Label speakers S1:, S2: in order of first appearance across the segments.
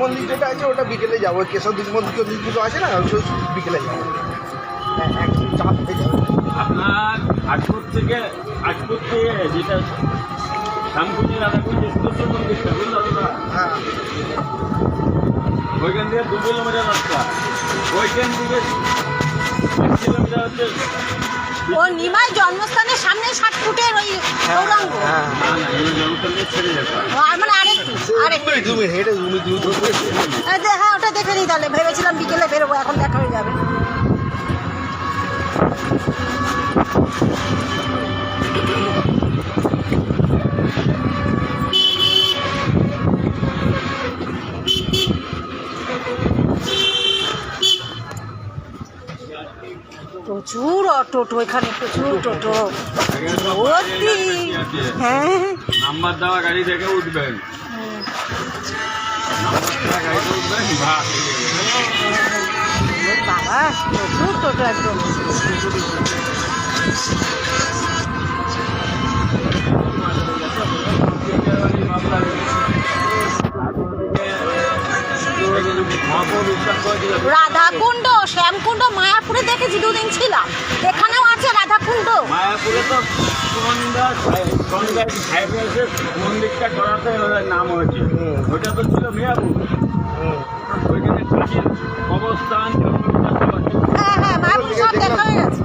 S1: মন্দির যেটা আছে ওটা বিকেলে যাবো, কেশব মন্দির পুজো আছে না, বিকেলে যাবো। হ্যাঁ, একদম চাপ হয়ে যাবে।
S2: আপনার আজপুর থেকে যেটা শ্যামকুঞ্জি রাধাকুঞ্জ স্টেশন মন্দিরটা বুঝলো দাদা,
S1: হ্যাঁ,
S2: ওইখান থেকে 2 কিলোমিটার রাস্তা, ওইখান থেকে 1 কিলোমিটার হচ্ছে।
S3: ও নিমাই জন্মস্থানের সামনে 60 ফুটের ওই গৌরাঙ্গ।
S1: হ্যাঁ,
S2: না না, এই জলটা দিয়ে ছেড়ে যেতে হয়।
S3: আর মানে আরেকটু
S1: তুমি হেঁটে তুমি
S3: হ্যাঁ, ওটা দেখে নিই তাহলে। ভেবেছিলাম বিকেলে বেরোবো, এখন দেখা হয়ে যাবে। প্রচুর অটো, এখানে প্রচুর টোটো ভর্তি। হ্যাঁ,
S2: নাম্বার দেওয়া গাড়ি থেকে উঠবেন, নাম্বার দেওয়া গাড়িতে উঠবেন, বাস
S3: বাবা প্রচুর টোটো একদম। রাধাকুণ্ড, শ্যামকুণ্ড মায়াপুরে দেখেছি, 2 দিন ছিলাম। এখানেও আছে রাধাকুণ্ড।
S2: মায়াপুরে তো মন্দিরটা করাতে নাম হয়েছে, ওইটা তো ছিল মিয়াপুর। ওইখানে কাশীর অবস্থান,
S3: হ্যাঁ, মায়াপুর সব দেখা হয়ে গেছে।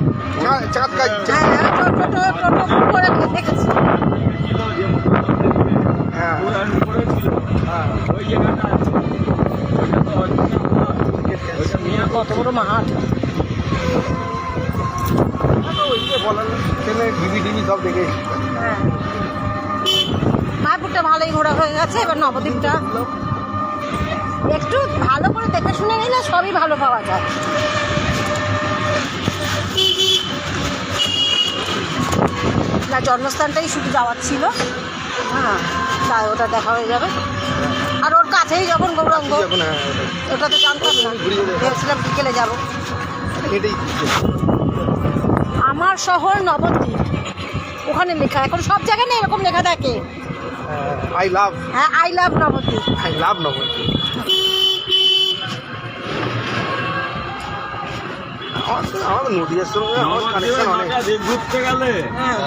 S1: চাঁদ কাজ।
S3: হ্যাঁ, টোটো করে দেখেছি।
S2: ছিল যে
S1: হ্যাঁ,
S2: উপরে ছিল, ওই জায়গাটা ওইটা তো ওইটা মিয়াপুর।
S3: কত বড় মাঠ।
S1: টিভি সব দেখে।
S3: হ্যাঁ, মায়াপুরটা ভালোই ঘোরা হয়ে গেছে। এবার নবদ্বীপটা একটু ভালো করে দেখে শুনে নিলে সবই ভালো পাওয়া যায়। না, জন্মস্থানটাই শুধু যাওয়ার ছিল। হ্যাঁ, তাই ওটা দেখা হয়ে যাবে। আর ওর কাছেই যখন গৌরাঙ্গ, ওটা তো জানতাম না, ভেবেছিলাম বিকেলে যাবো। আমার শহর নবদ্বীপ, ওখানে লেখা। এখন সব জায়গায় না এরকম লেখা থাকে।
S1: I love
S3: Nabadwip.
S1: নবদ্বীপ। আমাদের নদীর সঙ্গে কানেকশন অনেক।
S2: ঘুরতে গেলে
S3: হ্যাঁ,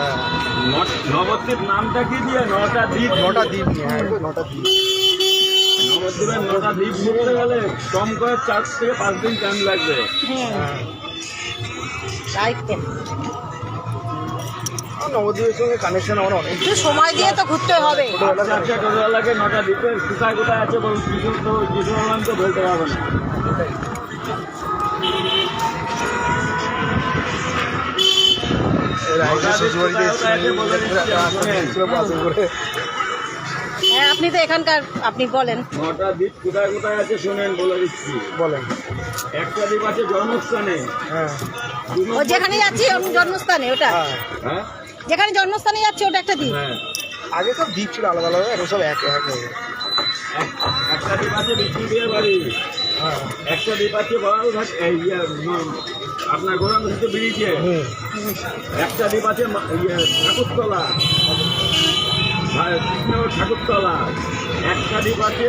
S2: নবদ্বীপ নামটা কি দিয়ে? 9টা দ্বীপ।
S1: 9টা দ্বীপ নিয়ে, হ্যাঁ, 9টা দ্বীপ।
S2: নবদ্বীপের 9টা দ্বীপ ঘুরতে গেলে কম করে 4 থেকে 5 দিন টাইম লাগবে।
S3: তাই তো।
S1: নবদ্বীপের সঙ্গে কানেকশন আমার অনেক।
S3: একটু সময় দিয়ে তো ঘুরতে হবে।
S2: আচ্ছা, টোটোওয়ালাকে 9টা দ্বীপের কোথায় কোথায় আছে বলুন, কিছু বললাম তো বলতে পারবো না।
S3: হ্যাঁ, আপনি তো এখানকার, আপনি বলেন।
S2: 9টা দ্বীপ কোথায় কোথায় আছে শুনেন, বলে দিচ্ছি।
S1: বলেন।
S2: একটা দ্বীপ আছে জন্মস্থানে।
S1: হ্যাঁ,
S3: ও যেখানে যাচ্ছি জন্মস্থানে, ওটা
S2: হ্যাঁ
S3: যেখানে জন্মস্থানে যাচ্ছি ওটা একটা দ্বীপ।
S2: হ্যাঁ,
S1: আগে সব দ্বীপ ছিল আলাদা আলাদা, এখন সব এক হয়ে গেছে।
S2: একটা দ্বীপ আছে বিষ্ণুপ্রিয়া বাড়ি,
S1: হ্যাঁ,
S2: একটা দ্বীপ আছে বাবাঘাট, আপনার গৌরাঙ্গ থেকে বেরিয়েছে। একটা দ্বীপ আছে ঠাকুরতলা, কৃষ্ণনগর ঠাকুরতলা। একটা দ্বীপ আছে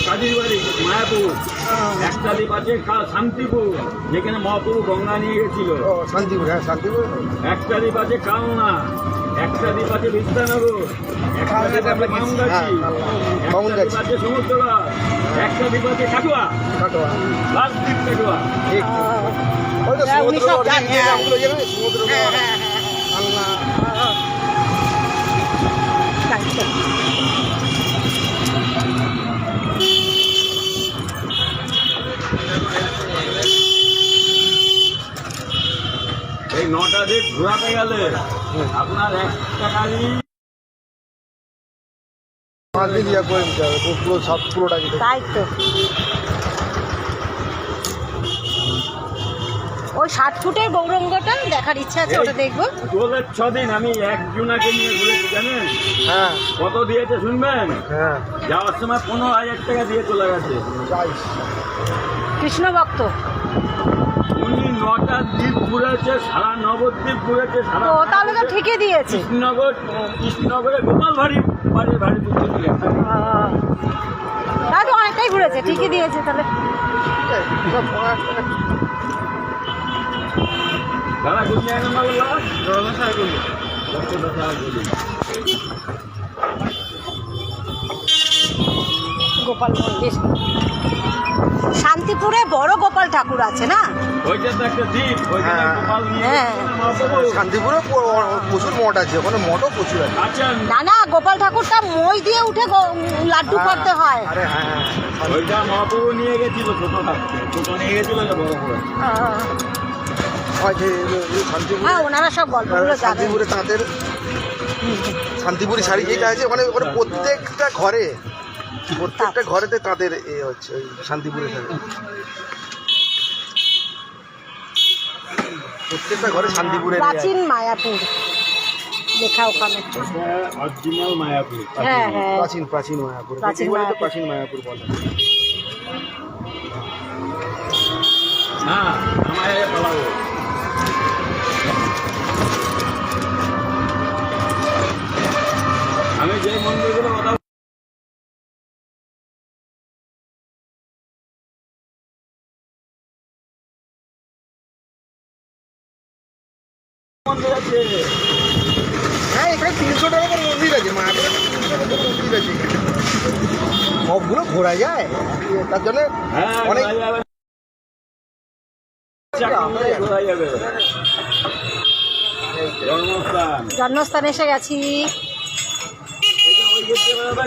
S2: কাজীরবাড়ি মায়াপুর। একটা দ্বীপ আছে শান্তিপুর, যেখানে মহাপ্রভু গঙ্গা নিয়ে গেছিল।
S1: ও শান্তিপুর, হ্যাঁ শান্তিপুর।
S2: একটা দ্বীপ আছে কালনা, একটা দ্বীপ আছে বিদ্যানগর, একটা দ্বীপ আছে বামগাছি, একটা দ্বীপ আছে সমুদ্রগড়, একটা দ্বীপ আছে কাটুয়া,
S1: কাটোয়া।
S2: লাস্ট দ্বীপ কাটুয়া।
S1: ঠিক। ওই তো
S3: হ্যাঁ, উনি
S1: সমুদ্র
S3: সব
S1: গড়
S3: জানেন।
S1: দিয়ে নামগুলো জানেন, সমুদ্র গড়,
S3: হ্যাঁ, হ্যাঁ,
S1: কালনা।
S3: তাই তো।
S2: এই 9টা দ্বীপ ঘোরাতে গেলে আপনার 1 টাকারই
S1: 5 দিন ইয়া করে দিতে হবে, পুরো সব পুরোটা দিতে হবে।
S3: তাই তো। ওই 60 ফুটের গৌরাঙ্গটা দেখার ইচ্ছা আছে, ওটা দেখবো।
S2: দোলের 6 দিন আমি একজনাকে নিয়ে ঘুরেছি জানেন?
S1: হ্যাঁ,
S2: কত দিয়েছে শুনবেন?
S1: হ্যাঁ,
S2: যাওয়ার সময় 15,000 টাকা দিয়ে চলে গেছে।
S1: যাইস।
S3: কৃষ্ণ ভক্ত।
S2: উনি 9টা দ্বীপ ঘুরেছে, সারা নবদ্বীপ ঘুরেছে, সারা
S3: ও তাহলে তো ঠিকই দিয়েছে।
S2: কৃষ্ণনগরে গোপাল ভারী পুজো দিলেন।
S3: তাই তো অনেকটাই ভালোই ঘুরেছে, ঠিকই দিয়েছে তাহলে।
S2: দাদা কোন নাম্বার বললা? 10 গুলি।
S3: গোপাল মন্দির, শান্তিপুরে বড় গোপাল ঠাকুর আছে না?
S2: ওইটা তো একটা দ্বীপ, ওইখানে
S1: হ্যাঁ।
S2: গোপাল নিয়ে
S3: হ্যাঁ।
S1: শান্তিপুরে প্রচুর মঠ আছে, ওখানে মঠও প্রচুর আছে।
S2: আচ্ছা
S3: না না, গোপাল ঠাকুরটা মই দিয়ে উঠে লাড্ডু করতে হয়।
S1: আরে হ্যাঁ হ্যাঁ।
S2: ওইটা মহাপ্রভু নিয়ে গেছিল ছোট থাকতে, ছোট নিয়ে গেছিল না বড় করে।
S1: হয় যে শান্তিপুরে,
S3: হ্যাঁ, ওনারা সব গল্পগুলো জানেন।
S1: শান্তিপুরে তাঁতের শান্তিপুরি শাড়ি যেটা আছে, ওখানে ওখানে প্রত্যেকটা ঘরেতে তাঁতের এ হচ্ছে ওই শান্তিপুরের শাড়ি। প্রত্যেকটা ঘরে শান্তিপুরের
S3: প্রাচীন মায়াপুর লেখা ওখানে।
S2: অরিজিনাল মায়াপুর।
S3: হ্যাঁ হ্যাঁ,
S1: প্রাচীন মায়াপুর,
S3: প্রাচীন মায়াপুর।
S1: প্রাচীন মায়াপুর বলে।
S2: না আমার পালাবো। আমি যে মন্দিরগুলো কথা মন্দির আছে,
S1: হ্যাঁ এখানে 300 টাকা করে মন্দির আছে, মায়াপুরে 300 টাকা করে মন্দির আছে এখানে। সবগুলো ঘোরা যায়, তার জন্য
S2: হ্যাঁ
S1: অনেক
S2: ঘোরা যাবে। চাকরি ঘোরা যাবে। জন্মস্থান
S3: জন্মস্থানে এসে গেছি।
S2: এটা ওই গেটে বেরোবে।